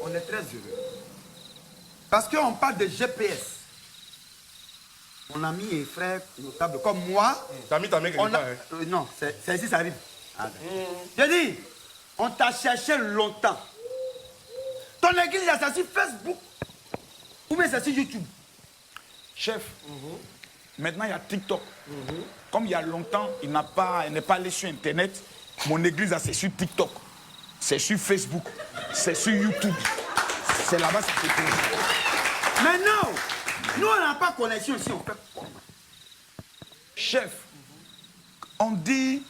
On est très heureux. Parce qu'on parle de GPS. Mon ami et frère notable comme moi. T'as mis ta main quelque part, hein? Non, c'est ici, ça arrive. Ah, je dis, on t'a cherché longtemps. Ton église, c'est sur Facebook. Ou bien c'est sur YouTube. Chef, maintenant il y a TikTok. Comme il y a longtemps, il n'est pas allé sur Internet, mon église, c'est sur TikTok. C'est sur Facebook. C'est sur YouTube. C'est là-bas, ça se trouve. Mais non, nous, on n'a pas connexion ici, on fait quoi? Chef, on dit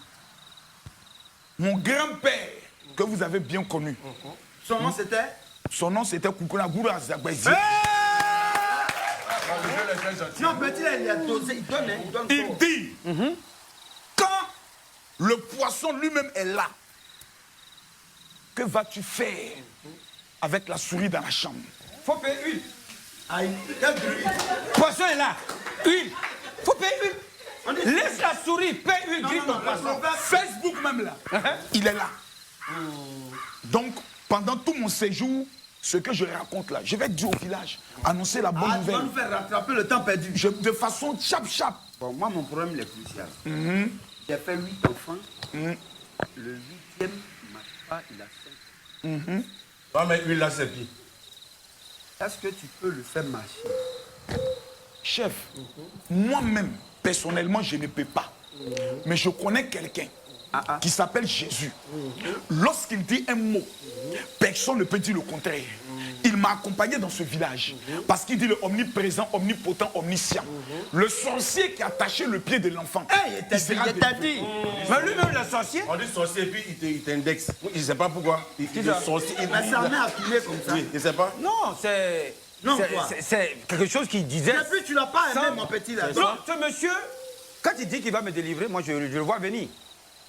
mon grand-père, que vous avez bien connu. Son nom c'était? Son nom c'était Koukouna Goura Zagbazi. Non, petit, il a dosé, il donne, Il dit, quand le poisson lui-même est là, que vas-tu faire avec la souris dans la chambre? Faut payer huile. Quel bruit? Poisson est là. Huile. Faut payer huile. Laisse la souris, paye huile, grille ton poisson. Facebook même là, il est là. Donc, pendant tout mon séjour, ce que je raconte là, je vais dire au village, annoncer la bonne nouvelle. Tu vas nous faire rattraper le temps perdu. De façon chap-chap. Bon, moi, mon problème il est crucial. J'ai fait 8 enfants. Le 8e, il ne marche pas, il a 5. Non, mais huile là, c'est pire. Est-ce que tu peux le faire marcher? Chef, moi-même, personnellement, je ne peux pas. Mais je connais quelqu'un qui s'appelle Jésus. Lorsqu'il dit un mot, personne ne peut dire le contraire. Il m'a accompagné dans ce village parce qu'il dit le omniprésent, omnipotent, omniscient. Le sorcier qui a attaché le pied de l'enfant. Il t'a dit. Mais lui-même, le sorcier. On dit sorcier et puis il t'indexe. Je ne sais pas pourquoi. Il dit sorcier. Mais ça m'a appuyé comme ça. Oui, je ne sais pas. Non, c'est... Non, quoi? C'est quelque chose qu'il disait. Et puis tu l'as pas aimé, mon petit là. Non, ce monsieur, quand il dit qu'il va me délivrer, moi je le vois venir.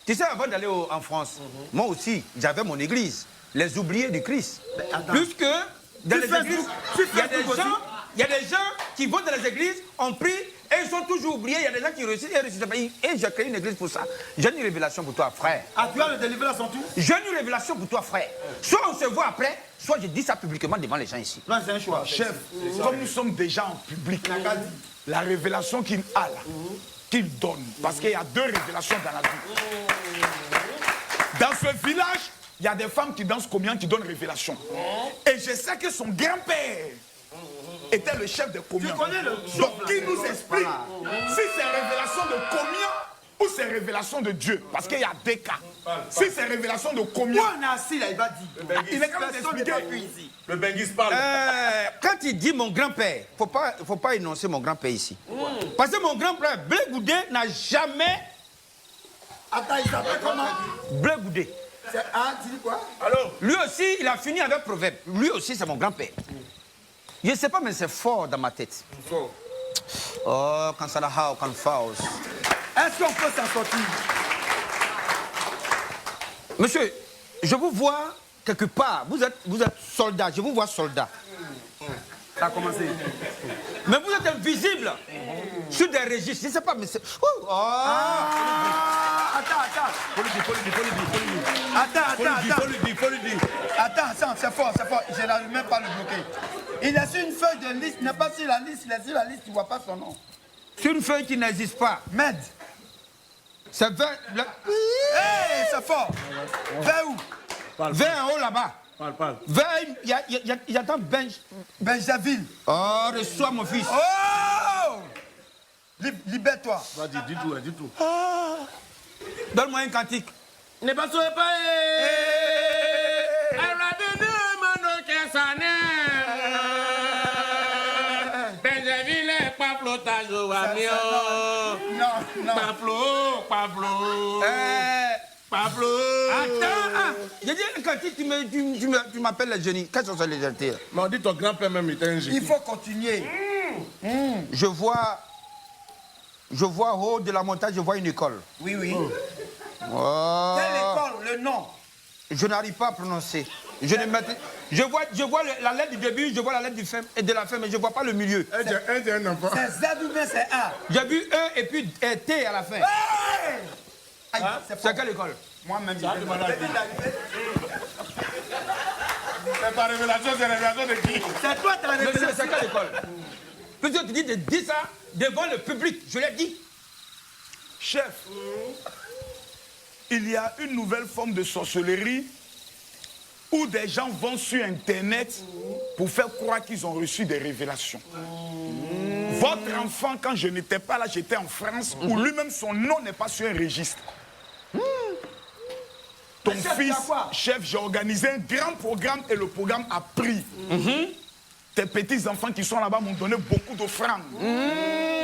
Tu sais, avant d'aller en France, moi aussi, j'avais mon église, les oubliés du Christ. Puisque dans les églises, il y a des gens qui vont dans les églises, on prie, et ils sont toujours oubliés. Il y a des gens qui réussissent et réussissent. Et j'ai créé une église pour ça. J'ai une révélation pour toi, frère. Ah, tu as le délivrer à son tour? J'ai une révélation pour toi, frère. Soit on se voit après, soit je dis ça publiquement devant les gens ici. Non, c'est un choix. Chef, comme nous sommes déjà en public, la révélation qu'il a là, qu'il donne, parce qu'il y a 2 révélations dans la vie. Dans ce village, il y a des femmes qui dansent combien qui donnent révélation. Et je sais que son grand-père était le chef de combien. Tu connais le... Donc il nous explique si c'est révélation de combien ou c'est révélation de Dieu. Parce qu'il y a 2 cas. Si c'est révélation de combien. Moi, on est assis là, il va dire. Il est quand même expliqué. Le Benguis parle. Quand il dit mon grand-père, faut pas énoncer mon grand-père ici. Parce que mon grand-père, Blé Goudé, n'a jamais... Attends, il s'appelle comment? Blé Goudé. Ah, tu dis quoi? Alors, Lui aussi, il a fini avec Proverbe. Lui aussi, c'est mon grand-père. Je ne sais pas, mais c'est fort dans ma tête. Fort. Oh, quand ça la how, quand faus. Est-ce qu'on peut s'en sortir? Monsieur, je vous vois quelque part. Vous êtes soldat. Je vous vois soldat. Ça a commencé. Mais vous êtes invisible sur des registres. Je ne sais pas, mais c'est... Oh. Attends. faut le dire. Attends, c'est fort. Je n'arrive même pas à le bloquer. Il est sur une feuille de liste, il n'est pas sur la liste, il est sur la liste, tu ne vois pas son nom. Sur une feuille qui n'existe pas. Med. C'est vers... Hey, c'est fort. Vers où? Vers en haut là-bas. Parle. Vers... Il y a dans Benjaville. Oh, reçois mon fils. Oh! Libère-toi. Vas-y, dis tout. Donne-moi un cantique. Ne pas soyez pas. Pablo. Attends. J'ai dit un cantique, tu m'appelles les génies. Qu'est-ce que c'est les génies? Mais on dit ton grand-père même était un génie. Il faut continuer. Je vois au haut de la montagne, je vois une école. Oui. Oh. Quelle école? Le nom? Je n'arrive pas à prononcer. Je vois la lettre du début, je vois la lettre du fin et de la fin, mais je ne vois pas le milieu. Un enfant. C'est Z ou bien c'est A? J'ai vu E et puis T à la fin. Hey! C'est quelle école? Moi-même, C'est pas révélation, c'est révélation de qui? C'est toi ta Monsieur, révélation. c'est quelle école? Puisque tu dis de dire ça devant le public, je l'ai dit. Chef, il y a une nouvelle forme de sorcellerie où des gens vont sur Internet pour faire croire qu'ils ont reçu des révélations. Votre enfant, quand je n'étais pas là, j'étais en France, où lui-même, son nom n'est pas sur un registre. Ton Mais chef, fils, t'as quoi? chef, j'ai organisé un grand programme et le programme a pris. Tes petits-enfants qui sont là-bas m'ont donné beaucoup d'offrandes.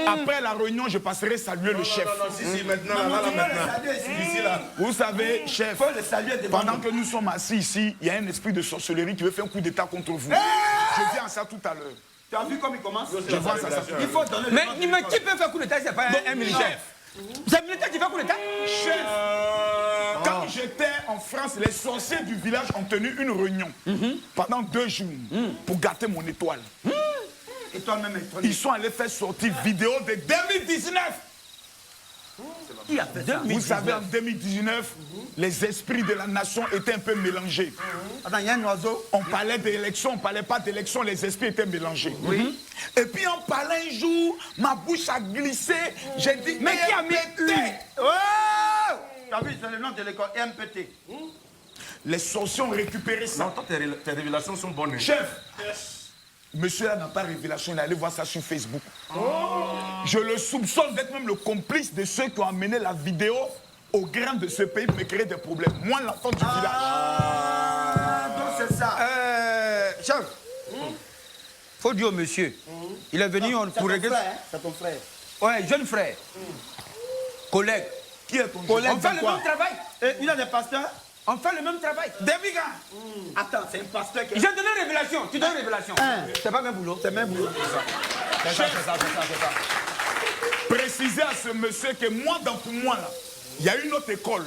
Après la réunion, je passerai saluer le chef. Non, si, maintenant, là, maintenant. Ici, là. Vous savez, chef, Faut le saluer devant pendant nous. que nous sommes assis ici, il y a un esprit de sorcellerie qui veut faire un coup d'état contre vous. Je viens à ça tout à l'heure. Tu as vu comme il commence? Je vois ça. Il faut donner le Mais, nom de mais l'école. qui peut faire coup d'état si c'est pas un militaire? C'est un militaire qui fait coup d'état? Chef, quand j'étais en France, les sorciers du village ont tenu une réunion pendant 2 jours pour gâter mon étoile. Et toi-même, étonné. Ils sont allés faire sortir vidéo de 2019. Qui a fait ça? Vous savez, en 2019, les esprits de la nation étaient un peu mélangés. Attends, il y a un oiseau. On parlait d'élection, on ne parlait pas d'élection, les esprits étaient mélangés. Oui. Et puis on parlait un jour, ma bouche a glissé, j'ai dit, Mais qui a mis EMPT. Oh! Tu as vu, c'est le nom de l'école, MPT. Les sorciers ont récupéré ça. Non, toi, tes révélations sont bonnes. Chef, monsieur là n'a pas révélation, il est allé voir ça sur Facebook. Je le soupçonne d'être même le complice de ceux qui ont amené la vidéo aux grands de ce pays pour me créer des problèmes. Moi, l'enfant du village. Ah, donc c'est ça. Chef, faut dire au monsieur, il est venu C'est pour ton régler... frère, hein? C'est ton frère. Ouais, jeune frère, collègue. Qui est ton Collègue. On fait le quoi? même travail. Et il a des pasteurs? On fait le même travail. Depuis quand? Attends, c'est un pasteur qui... J'ai donné une révélation. Tu donnes une révélation. C'est pas même boulot. C'est même boulot. C'est ça. Préciser à ce monsieur que moi, pour moi, là, il y a une autre école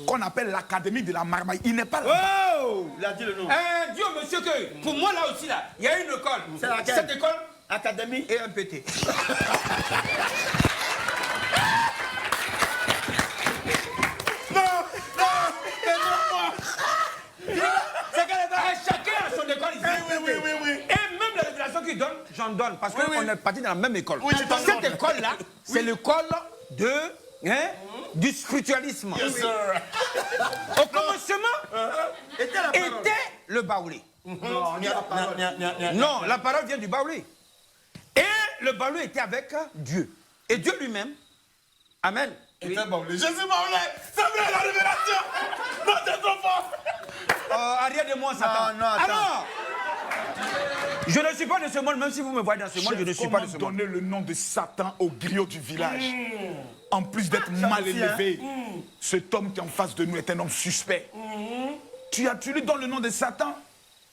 qu'on appelle l'Académie de la Marmaille. Il n'est pas là. Oh! Il a dit le nom. Dis au monsieur que, pour moi là aussi, là, il y a une école. C'est laquelle? Cette école Académie. est un PT. C'est qu'elle est dans chacun a son école ici. Oui. Et même la révélation qu'il donne, j'en donne. Parce qu'on est parti dans la même école. Oui, je t'en Cette donne. école-là, c'est l'école du spiritualisme. Yes, sir. Au commencement, Était la parole. était le baoulé. Non, on n'y a pas parole. Non, la parole vient du baoulé. Et le baoulé était avec Dieu. Et Dieu lui-même, amen. Jésus Baoulé. C'est vrai, la révélation. Non, t'es trop fort. Arrière de moi, Satan. Non, attends. non. Je ne suis pas de ce monde, même si vous me voyez dans ce monde, je ne suis pas de ce monde. Donner le nom de Satan au griot du village. En plus d'être mal gentil, élevé, cet homme qui est en face de nous est un homme suspect. Tu lui donnes le nom de Satan?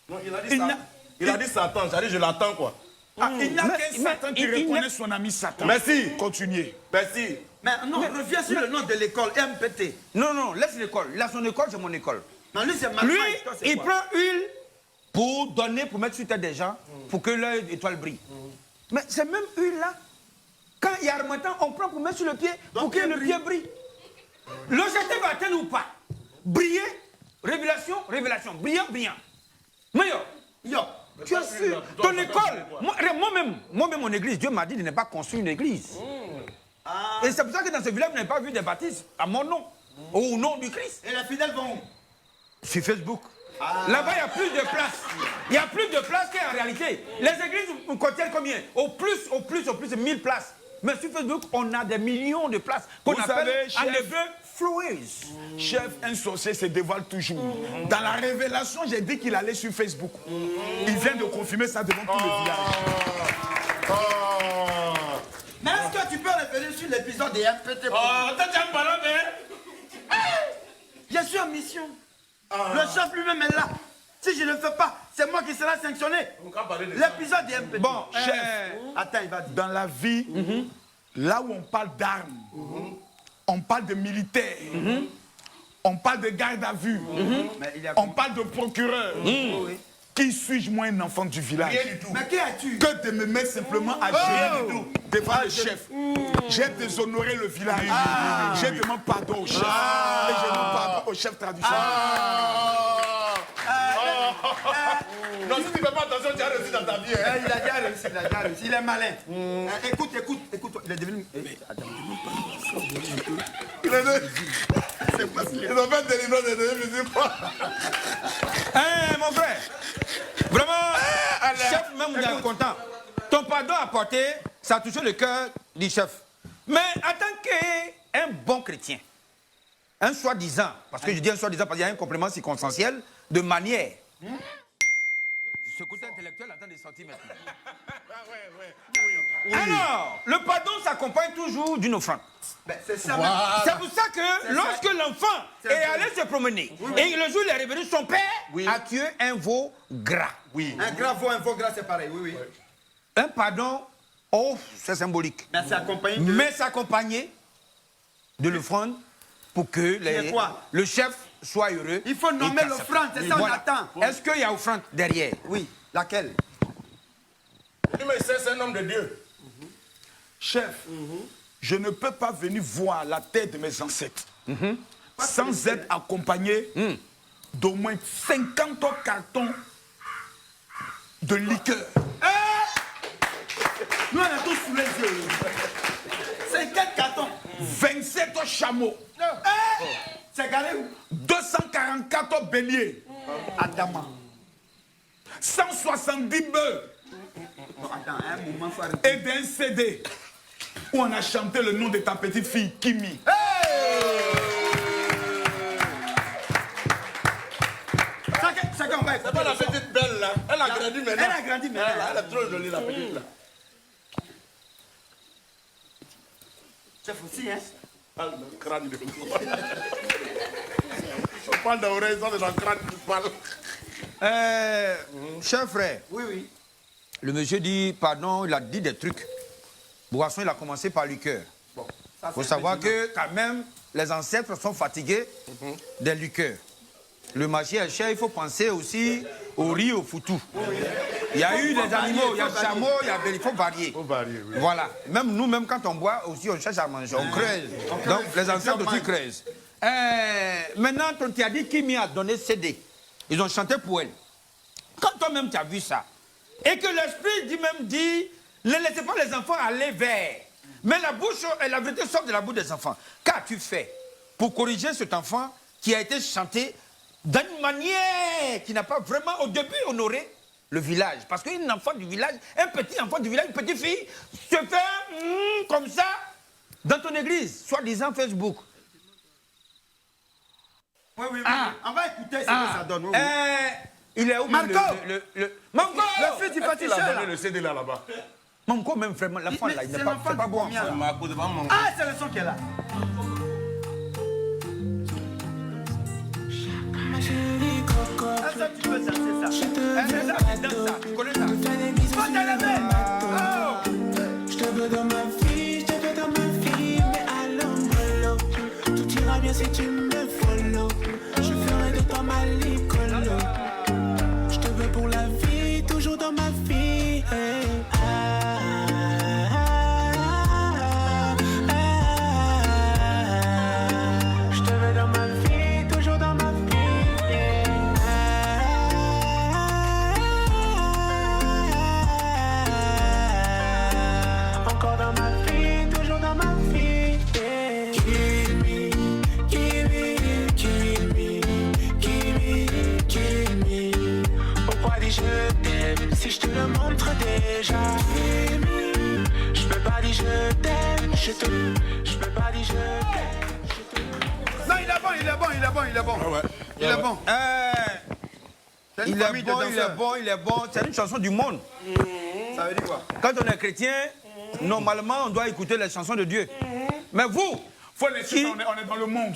Non, il a dit Il ça. n'a- Il a dit Satan. J'ai dit, je l'attends, quoi. Il n'y a Mais- qu'un Satan qui il reconnaît n'a- son ami Satan. Merci. Continuez. Merci. Mais non, reviens sur le nom de l'école, MPT. Non, non, laisse l'école. Il a son école, c'est mon école. Non, lui, c'est Lui, Marmaille. Toi, c'est il quoi? prend huile pour donner, pour mettre sur tête des gens, pour que leur étoile brille. Mais c'est même huile-là. Quand il y a harmattan, on prend pour mettre sur le pied, pour que le pied brille. L'objectif va atteindre ou pas? Briller, révélation, révélation. Brillant, brillant. Mais Yo. tu as su, ton école, moi-même, mon église, Dieu m'a dit de ne pas construire une église. Et c'est pour ça que dans ce village, vous n'avez pas vu des baptismes à mon nom, au nom du Christ. Et les fidèles vont où? Sur Facebook. Là-bas, il y a plus de place. Il y a plus de place qu'en réalité. Les églises contiennent combien? Au plus, 1000 places. Mais sur Facebook, on a des millions de places qu'on Vous appelle savez, en chef- hébreu flowers. Chef, un sorcier se dévoile toujours. Dans la révélation, j'ai dit qu'il allait sur Facebook. Il vient de confirmer ça devant tout le village. Mais est-ce que tu peux revenir sur l'épisode des MPT? Toi, tu as un ballon, mais... Je suis en mission. Le chef lui-même est là. Si je ne le fais pas, c'est moi qui serai sanctionné. On va parler de ça. L'épisode des MPT. Bon, Chef, Attends, il va dire. dans la vie, là où on parle d'armes, on parle de militaires, on parle de garde à vue, Mais il y a... on parle de procureur. Qui suis-je, moi, un enfant du village? Rien du tout. Mais qui as-tu? Que de me mettre simplement à gérer devant le chef. J'ai déshonoré le village. J'ai demandé pardon au chef. Et je demande pardon au chef traditionnel. Non, si tu ne fais pas attention, tu as réussi dans ta vie. Hein. Il a déjà réussi, il a déjà réussi. Il est malin. Écoute. Il est devenu... Ils ont fait délivrer des musiques. Mon frère, vraiment, chef, même on est content. Ton pardon apporté, ça a touché le cœur du chef. Mais en tant qu'un bon chrétien, un soi-disant, parce que je dis un soi-disant parce qu'il y a un complément circonstanciel de manière. Ce côté intellectuel attend des sentiments. Alors, le pardon s'accompagne toujours d'une offrande. Ben, c'est ça. Voilà. C'est pour ça que lorsque l'enfant est allé se promener, et le jour où il est revenu, son père a tué un veau gras. Oui. Un gras veau, un veau gras, c'est pareil, oui. Un pardon, oh, c'est symbolique. Mais c'est accompagné de... Mais c'est accompagné de l'offrande pour que le chef soit heureux. Il faut nommer l'offrande, c'est ça on attend. Est-ce qu'il y a offrande derrière? Oui, laquelle? Mais c'est un homme de Dieu. Chef, je ne peux pas venir voir la terre de mes ancêtres sans être accompagné d'au moins 50 cartons de liqueur. Nous, on a tous sous les yeux. 50 cartons. 27 chameaux. C'est garé où? 244 béliers. Adama. 170 bœufs. Non, attends, un moment, il faut arrêter. Et d'un CD où on a chanté le nom de ta petite fille, Kimi. Ça qu'on va C'est écouter. pas la petite belle là. Elle a grandi maintenant. Elle a grandi maintenant. Elle est trop jolie la petite là. Chef aussi, hein? Parle de crâne de Je parle d'oreilles, ça c'est dans le crâne qui parle. Cher frère, Oui. le monsieur dit, pardon, il a dit des trucs. Boisson, il a commencé par liqueur. Bon, Il faut savoir que quand même, les ancêtres sont fatigués des liqueurs. Le marché est cher, il faut penser aussi au riz, au foutou. Il y a eu des animaux, il y a chameau, il faut varier. Faut varier, oui. Voilà. Même nous, même quand on boit aussi, on cherche à manger, on creuse. Donc les ancêtres aussi creusent. Maintenant, tu as dit Kimi a donné CD. Ils ont chanté pour elle. Quand toi-même tu as vu ça, et que l'esprit dit, ne laissez pas les enfants aller vers. Mais la bouche, la vérité sort de la bouche des enfants. Qu'as-tu fait pour corriger cet enfant qui a été chanté d'une manière qui n'a pas vraiment au début honoré le village? Parce qu'un enfant du village, un petit enfant du village, une petite fille, se fait comme ça dans ton église, soi-disant Facebook. Oui. On va écouter ce que ça donne. Oui. Il est où Marco Marco Le fils du pâtissier Il a là. donné le CD là-bas. Marco, même vraiment, l'enfant là, il n'est pas, c'est pas bon. Combien, là? Marco devant mon. Ah, c'est le son qui est là. Ah, ça, tu peux chanter ça. C'est ça, tu danses ça, tu connais ça. Faut te lever. Je te veux dans ma vie, mais à l'ombre, tout ira bien si tu me follow. Je ferai de toi ma licolo. Je te veux pour la vie, toujours dans ma vie. Je te veux dans ma vie, toujours dans ma vie. Encore dans ma vie, toujours dans ma vie. Kill me, kill me, kill me, kill me, kill me. Pourquoi dis-je t'aime si je te le montre déjà? Kill me, je peux pas dire je t'aime, je peux pas dire je t'aime. Non, il est bon. Il est bon. C'est une famille de danseurs. Il est bon. C'est une chanson du monde. Ça veut dire quoi? Quand on est chrétien, normalement, on doit écouter les chansons de Dieu. Mais vous, Faut laisser, on est dans le monde.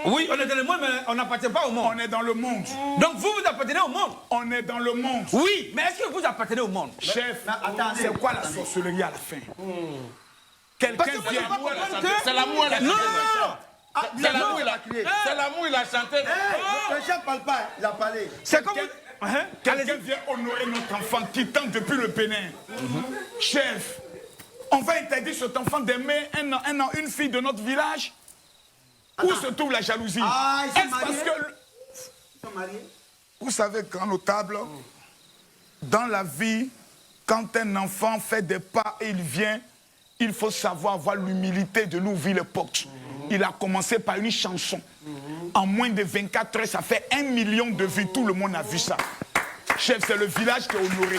oui, on est dans le monde, mais on n'appartient pas au monde. On est dans le monde. Donc vous appartenez au monde. On est dans le monde. Oui, mais est-ce que vous appartenez au monde? Chef, attendez, c'est quoi la sorcellerie à la fin? Quelqu'un Parce que moi, je vient. peux pas comprendre que... C'est l'amour, elle a Non, chanté. C'est l'amour, il a crié. C'est l'amour, il a chanté. Le chef parle pas, il a parlé. c'est comme... Quelqu'un vient honorer notre enfant qui tente depuis le Bénin. Chef, on va interdire cet enfant d'aimer une fille de notre village? Où se trouve la jalousie? Ah, ils sont Est-ce parce mariés? que... Ils sont mariés? Vous savez, grand notable, dans la vie, quand un enfant fait des pas et il vient, il faut savoir avoir l'humilité de l'ouvrir les portes. Il a commencé par une chanson. En moins de 24 heures, ça fait 1 million de vues. Tout le monde a vu ça. Chef, c'est le village qui est honoré.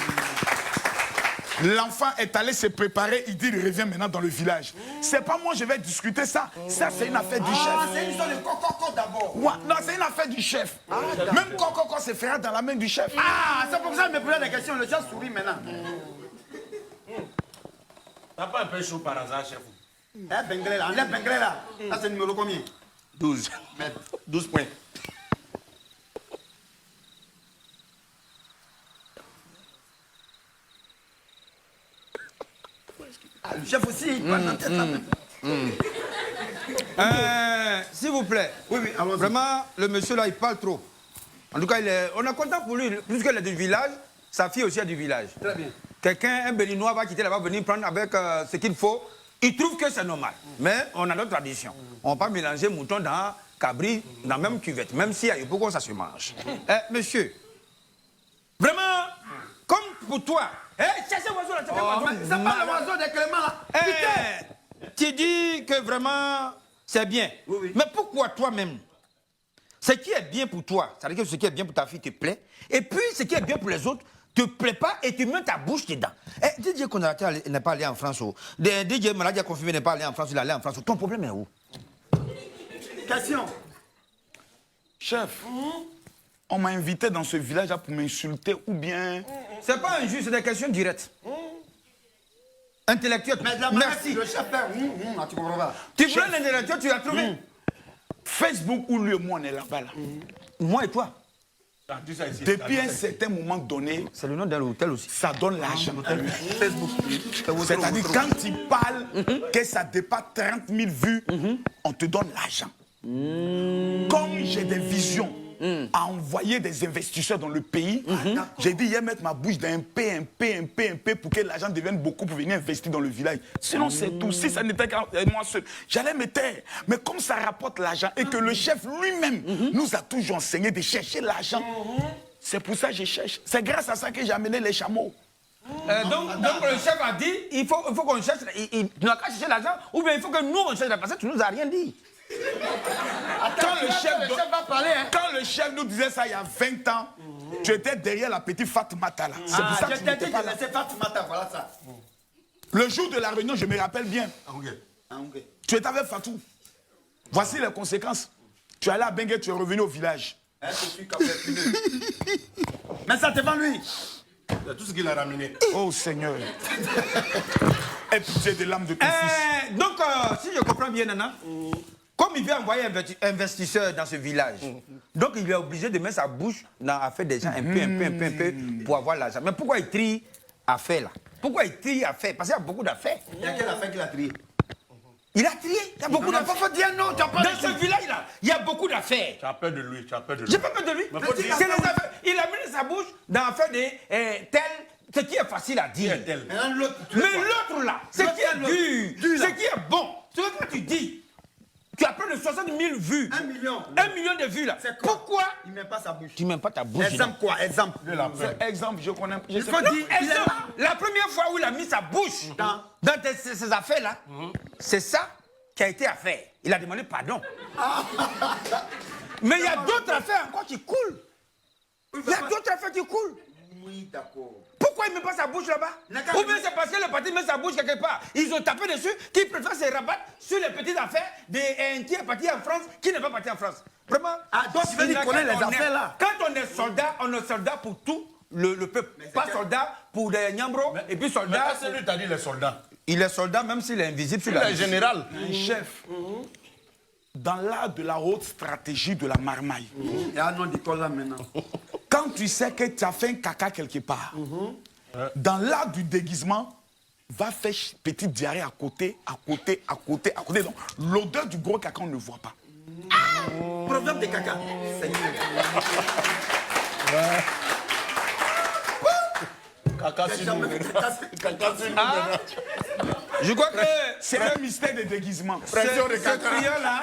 L'enfant est allé se préparer, il dit il revient maintenant dans le village. C'est pas moi, je vais discuter ça. Ça, c'est une affaire du chef. Ah, c'est une histoire de coco d'abord. Ouais, non, c'est une affaire du chef. Même coco se fera dans la main du chef. Ah, c'est pour ça qu'il me posait la question. Le chef sourit maintenant. T'as pas un peu chaud par hasard, chef? Eh, Bengré là, enlève Bengré là. Ça, c'est numéro combien? 12. 12 points. Ah, le chef aussi, il parle dans la tête là. S'il vous plaît. Oui, allons-y. Vraiment, le monsieur là, il parle trop. En tout cas, on est content pour lui. Puisqu'elle est du village, sa fille aussi est du village. Très bien. Quelqu'un, un Béninois va quitter là-bas, venir prendre avec ce qu'il faut. Il trouve que c'est normal. Mais on a notre tradition. On ne va pas mélanger mouton dans cabri, dans la même cuvette. Même s'il y a beaucoup, ça se mange. Monsieur, vraiment, comme pour toi. Cherchez l'oiseau là, cherchez l'oiseau. C'est pas l'oiseau de Clément là. Tu dis que vraiment, c'est bien. Oui, oui. Mais pourquoi toi-même? Ce qui est bien pour toi, c'est-à-dire que ce qui est bien pour ta fille te plaît, et puis ce qui est bien pour les autres te plaît pas et tu mets ta bouche dedans. DJ Konaté n'est pas allé en France. DJ Maladie a confirmé n'est pas allé en France, il est allé en France. Ton problème est où? Question. Chef, on m'a invité dans ce village-là pour m'insulter ou bien... C'est pas injuste, c'est des questions directes. Intellectuel. Mais de la Merci. le chef fait. Tu comprends pas. Tu prends l'intellectuel, tu l'as trouvé. Facebook où lui et moi on est là-bas. Là. Moi et toi. Depuis un certain moment donné, C'est le nom d'un hôtel aussi. ça donne l'argent. Facebook. C'est-à-dire quand il parle que ça dépasse 30 000 vues, on te donne l'argent. Comme j'ai des visions à envoyer des investisseurs dans le pays, j'ai dit hier mettre ma bouche dans un P pour que l'argent devienne beaucoup pour venir investir dans le village. Sinon c'est tout. Si ça n'était qu'à moi seul, j'allais me taire. Mais comme ça rapporte l'argent et que le chef lui-même nous a toujours enseigné de chercher l'argent, c'est pour ça que je cherche. C'est grâce à ça que j'ai amené les chameaux. Donc le chef a dit, il faut qu'on cherche, tu n'as qu'à chercher l'argent, ou bien il faut que nous on cherche l'argent, parce que tu nous as rien dit. Quand le chef va parler, hein. Quand le chef nous disait ça il y a 20 ans, tu étais derrière la petite Fatoumata là. C'est pour ça que tu n'étais pas là. C'est Fatoumata, voilà ça. Le jour de la réunion, je me rappelle bien. Tu étais avec Fatou. Voici les conséquences. Tu es allé à Bengue, tu es revenu au village. Je suis mais ça te vend lui. C'est tout ce qu'il a ramené. Oh Seigneur. Aie pitié de l'âme de ton fils. Donc, si je comprends bien, Nana, comme il veut envoyer un investisseur dans ce village, donc il est obligé de mettre sa bouche dans l'affaire des gens un peu, pour avoir l'argent. Mais pourquoi il trie affaire là? Pourquoi il trie affaire? Parce qu'il y a beaucoup d'affaires. Il y a quelle affaire qu'il a trié? Il a trié, il y a beaucoup d'affaires. Faut dire non, tu as pas Dans ce village-là, il y a beaucoup d'affaires. Tu as peur de lui, tu as peur de lui. J'ai pas peur de lui. Mais faut dire- C'est les affaires. Il a mis sa bouche dans l'affaire de tel, ce qui est facile à dire. Maintenant, l'autre, Mais l'autre là, ce qui est dur, ce qui est bon, ce que tu dis, tu as plus de 60 000 vues. 1 million. 1 million de vues là. C'est quoi? Pourquoi Il met pas sa bouche. tu mets pas ta bouche Exemple quoi? Exemple. C'est exemple, je connais. Je sais faut pas. dire, Exemple, la première fois où il a mis sa bouche Dans- dans ces affaires-là, c'est ça qui a été affaire. Il a demandé pardon. Mais il y a d'autres affaires encore qui coulent. Il y a d'autres affaires qui coulent. Oui, d'accord. Pourquoi il ne met pas sa bouche là-bas? D'accord. Ou bien c'est parce que le parti met sa bouche quelque part. Ils ont tapé dessus, qu'ils préfèrent se rabattre sur les petites affaires d'un qui est parti en France, qui n'est pas parti en France. Vraiment. Ah, donc tu veux dire qu'on connaît les Quand on affaires là? Quand on est soldat, on est soldat pour tout le peuple. Pas soldat pour des Nyambro, et puis Mais soldat. c'est lui, t'as dit les soldats. Il est soldat même s'il est invisible sur Il la est général. Chef, dans l'art de la haute stratégie de la marmaille, Il y a un nom d'école là maintenant. quand tu sais que tu as fait un caca quelque part, dans l'art du déguisement, va faire petite diarrhée à côté. Donc, l'odeur du gros caca, on ne voit pas. Proverbe de caca. Seigneur. Caca sur nous. Caca sur nous. Je crois que C'est un mystère de déguisement. Pression de ce caca. client-là,